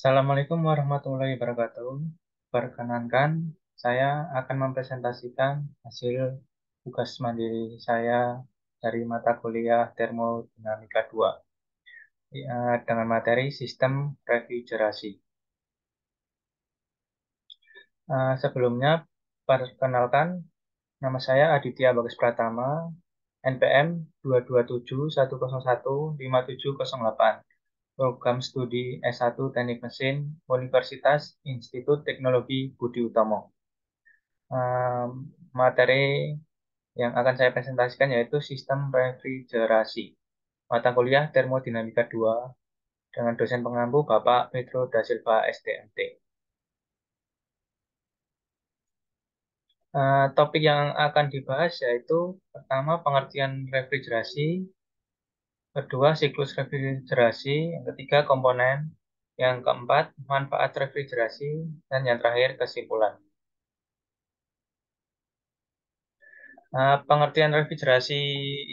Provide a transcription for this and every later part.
Assalamualaikum warahmatullahi wabarakatuh. Perkenankan, saya akan mempresentasikan hasil tugas mandiri saya dari mata kuliah Termodinamika 2 dengan materi sistem refrigerasi. Sebelumnya, perkenalkan, nama saya Aditya Bagus Pratama, NPM 22710157008. Program Studi S1 Teknik Mesin Universitas Institut Teknologi Budi Utomo. Materi yang akan saya presentasikan yaitu sistem refrigerasi. Mata kuliah Termodinamika 2 dengan dosen pengampu Bapak Pedro da Silva STMT. Topik yang akan dibahas yaitu pertama pengertian refrigerasi, kedua siklus refrigerasi, yang ketiga komponen, yang keempat manfaat refrigerasi, dan yang terakhir kesimpulan. Pengertian refrigerasi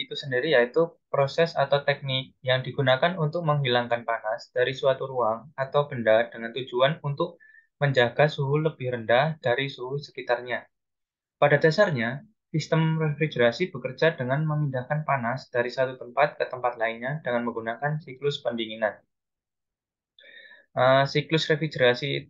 itu sendiri yaitu proses atau teknik yang digunakan untuk menghilangkan panas dari suatu ruang atau benda dengan tujuan untuk menjaga suhu lebih rendah dari suhu sekitarnya. Pada dasarnya, sistem refrigerasi bekerja dengan memindahkan panas dari satu tempat ke tempat lainnya dengan menggunakan siklus pendinginan. Siklus refrigerasi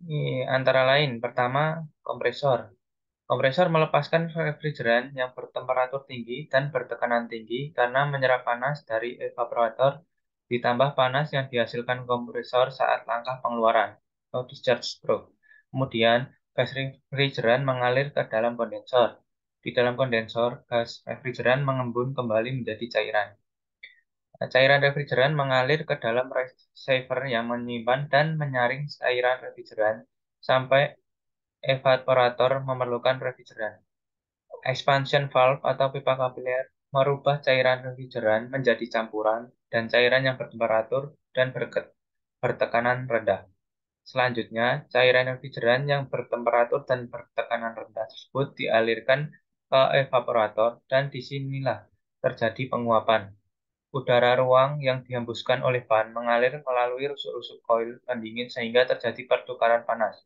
ini antara lain, pertama, kompresor. Kompresor melepaskan refrigeran yang bertemperatur tinggi dan bertekanan tinggi karena menyerap panas dari evaporator ditambah panas yang dihasilkan kompresor saat langkah pengeluaran atau discharge stroke. Kemudian, gas refrigeran mengalir ke dalam kondensor. Di dalam kondensor, gas refrigeran mengembun kembali menjadi cairan. Cairan refrigeran mengalir ke dalam receiver yang menyimpan dan menyaring cairan refrigeran sampai evaporator memerlukan refrigeran. Expansion valve atau pipa kapiler merubah cairan refrigeran menjadi campuran dan cairan yang bertemperatur dan bertekanan rendah. Selanjutnya, cairan refrigeran yang bertemperatur dan bertekanan rendah tersebut dialirkan ke evaporator dan disinilah terjadi penguapan. Udara ruang yang dihembuskan oleh fan mengalir melalui rusuk-rusuk koil pendingin sehingga terjadi pertukaran panas.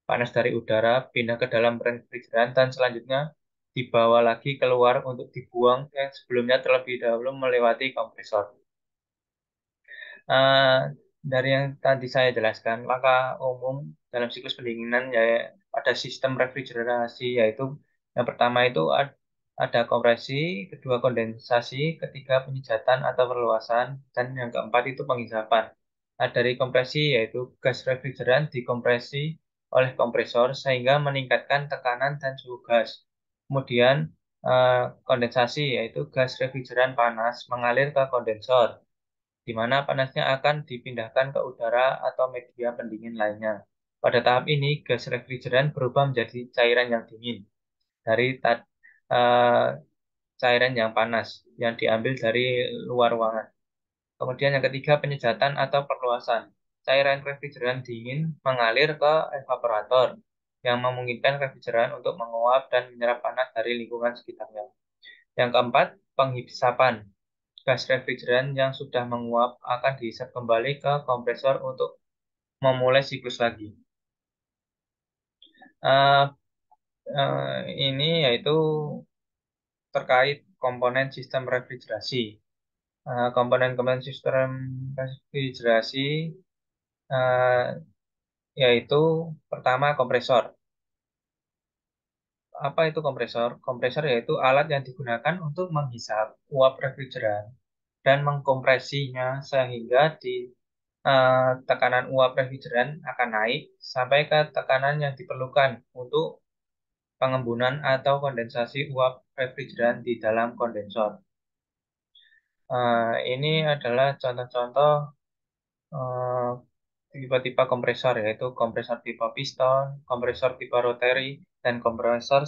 Panas dari udara pindah ke dalam refrigeran dan selanjutnya dibawa lagi keluar untuk dibuang yang sebelumnya terlebih dahulu melewati kompresor. Eh, dari yang tadi saya jelaskan, langkah umum dalam siklus pendinginan ya ada sistem refrigerasi yaitu yang pertama itu ada kompresi, kedua kondensasi, ketiga penyejatan atau perluasan, dan yang keempat itu penghisapan. Nah, dari kompresi yaitu gas refrigeran dikompresi oleh kompresor sehingga meningkatkan tekanan dan suhu gas. Kemudian kondensasi yaitu gas refrigeran panas mengalir ke kondensor di mana panasnya akan dipindahkan ke udara atau media pendingin lainnya. Pada tahap ini, gas refrigeran berubah menjadi cairan yang dingin dari eh, cairan yang panas yang diambil dari luar ruangan. Kemudian yang ketiga, penyejatan atau perluasan. Cairan refrigeran dingin mengalir ke evaporator yang memungkinkan refrigeran untuk menguap dan menyerap panas dari lingkungan sekitarnya. Yang keempat, penghisapan. Gas refrigeran yang sudah menguap akan dihisap kembali ke kompresor untuk memulai siklus lagi. Eh, ini yaitu terkait komponen sistem refrigerasi. Komponen-komponen sistem refrigerasi eh, yaitu pertama kompresor. Apa itu kompresor? Kompresor yaitu alat yang digunakan untuk menghisap uap refrigeran dan mengkompresinya sehingga tekanan uap refrigeran akan naik sampai ke tekanan yang diperlukan untuk pengembunan atau kondensasi uap refrigeran di dalam kondensor. Ini adalah contoh-contoh eh, tipe-tipe kompresor, yaitu kompresor tipe piston, kompresor tipe rotary, dan kompresor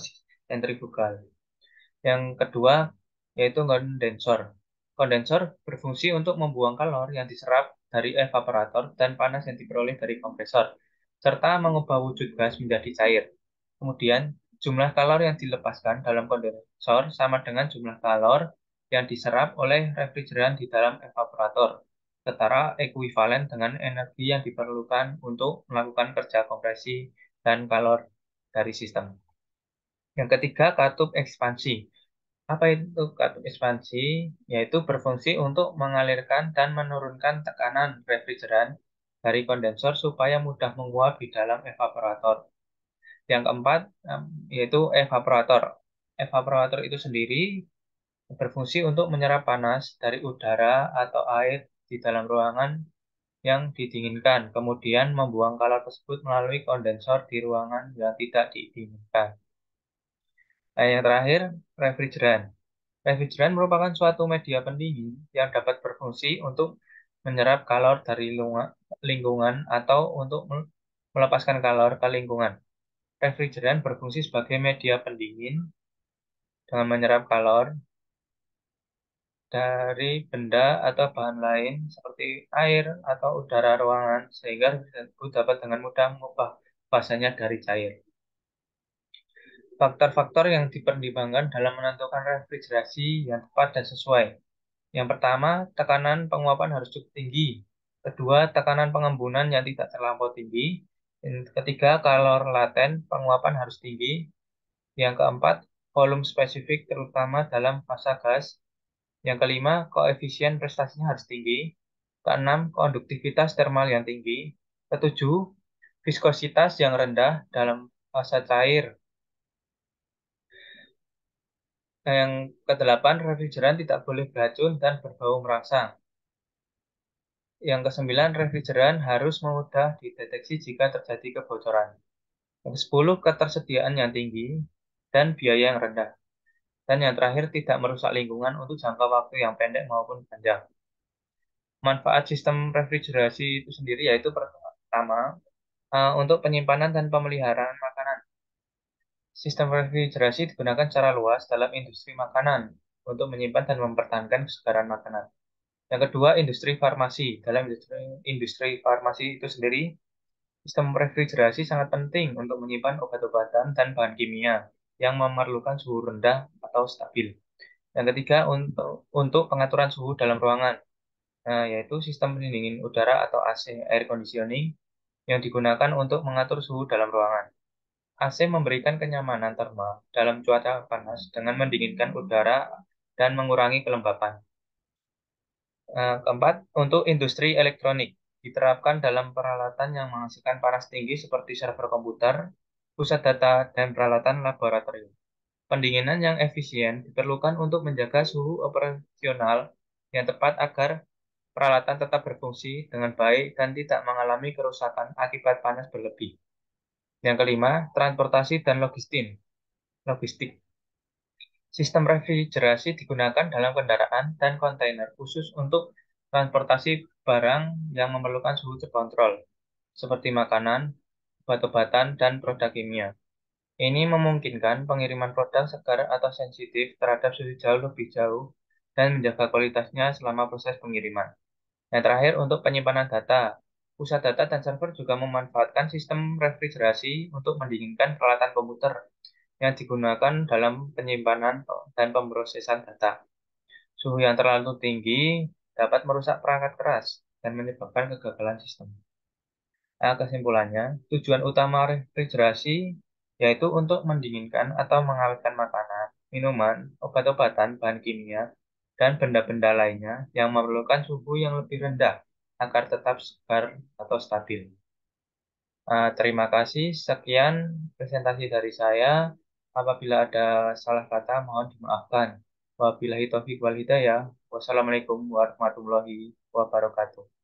sentrifugal. Yang kedua, yaitu kondensor. Kondensor berfungsi untuk membuang kalor yang diserap dari evaporator dan panas yang diperoleh dari kompresor, serta mengubah wujud gas menjadi cair. Kemudian, jumlah kalor yang dilepaskan dalam kondensor sama dengan jumlah kalor yang diserap oleh refrigeran di dalam evaporator. setara ekuivalen dengan energi yang diperlukan untuk melakukan kerja kompresi dan kalor dari sistem. Yang ketiga, katup ekspansi. Apa itu katup ekspansi? Yaitu berfungsi untuk mengalirkan dan menurunkan tekanan refrigeran dari kondensor supaya mudah menguap di dalam evaporator. Yang keempat, yaitu evaporator. Evaporator itu sendiri berfungsi untuk menyerap panas dari udara atau air di dalam ruangan yang didinginkan, kemudian membuang kalor tersebut melalui kondensor di ruangan yang tidak didinginkan. Nah, yang terakhir, refrigeran. Refrigeran merupakan suatu media pendingin yang dapat berfungsi untuk menyerap kalor dari lingkungan atau untuk melepaskan kalor ke lingkungan. Refrigeran berfungsi sebagai media pendingin dengan menyerap kalor dari benda atau bahan lain seperti air atau udara ruangan sehingga refrigeran tersebut dapat dengan mudah mengubah fasanya dari cair. Faktor-faktor yang dipertimbangkan dalam menentukan refrigerasi yang tepat dan sesuai. Yang pertama, tekanan penguapan harus cukup tinggi. Kedua, tekanan pengembunan yang tidak terlampau tinggi. Yang ketiga, kalor laten penguapan harus tinggi. Yang keempat, volume spesifik terutama dalam fasa gas. Yang kelima, koefisien prestasinya harus tinggi. Keenam, konduktivitas termal yang tinggi. Ketujuh, viskositas yang rendah dalam fasa cair. Yang kedelapan, refrigeran tidak boleh beracun dan berbau merangsang. Yang kesembilan, refrigeran harus mudah dideteksi jika terjadi kebocoran. Yang kesepuluh, ketersediaan yang tinggi dan biaya yang rendah. Dan yang terakhir, tidak merusak lingkungan untuk jangka waktu yang pendek maupun panjang. Manfaat sistem refrigerasi itu sendiri yaitu pertama, untuk penyimpanan dan pemeliharaan makanan. Sistem refrigerasi digunakan secara luas dalam industri makanan untuk menyimpan dan mempertahankan kesegaran makanan. Yang kedua, industri farmasi. Dalam industri farmasi itu sendiri, sistem refrigerasi sangat penting untuk menyimpan obat-obatan dan bahan kimia yang memerlukan suhu rendah atau stabil. Yang ketiga, untuk pengaturan suhu dalam ruangan, yaitu sistem pendingin udara atau AC, air conditioning, yang digunakan untuk mengatur suhu dalam ruangan. AC memberikan kenyamanan termal dalam cuaca panas dengan mendinginkan udara dan mengurangi kelembapan. Keempat, untuk industri elektronik, diterapkan dalam peralatan yang menghasilkan panas tinggi seperti server komputer, pusat data, dan peralatan laboratorium. Pendinginan yang efisien diperlukan untuk menjaga suhu operasional yang tepat agar peralatan tetap berfungsi dengan baik dan tidak mengalami kerusakan akibat panas berlebih. Yang kelima, transportasi dan logistik. Sistem refrigerasi digunakan dalam kendaraan dan kontainer khusus untuk transportasi barang yang memerlukan suhu terkontrol, seperti makanan, obat-obatan, dan produk kimia. Ini memungkinkan pengiriman produk segar atau sensitif terhadap suhu jauh lebih jauh dan menjaga kualitasnya selama proses pengiriman. Yang terakhir, untuk penyimpanan data. Pusat data dan server juga memanfaatkan sistem refrigerasi untuk mendinginkan peralatan komputer yang digunakan dalam penyimpanan dan pemrosesan data. Suhu yang terlalu tinggi dapat merusak perangkat keras dan menyebabkan kegagalan sistem. Nah, kesimpulannya, tujuan utama refrigerasi yaitu untuk mendinginkan atau mengawetkan makanan, minuman, obat-obatan, bahan kimia, dan benda-benda lainnya yang memerlukan suhu yang lebih rendah agar tetap segar atau stabil. Terima kasih. Sekian presentasi dari saya. Apabila ada salah kata, mohon dimaafkan. Wabillahi taufiq wal hidayah. Wassalamualaikum warahmatullahi wabarakatuh.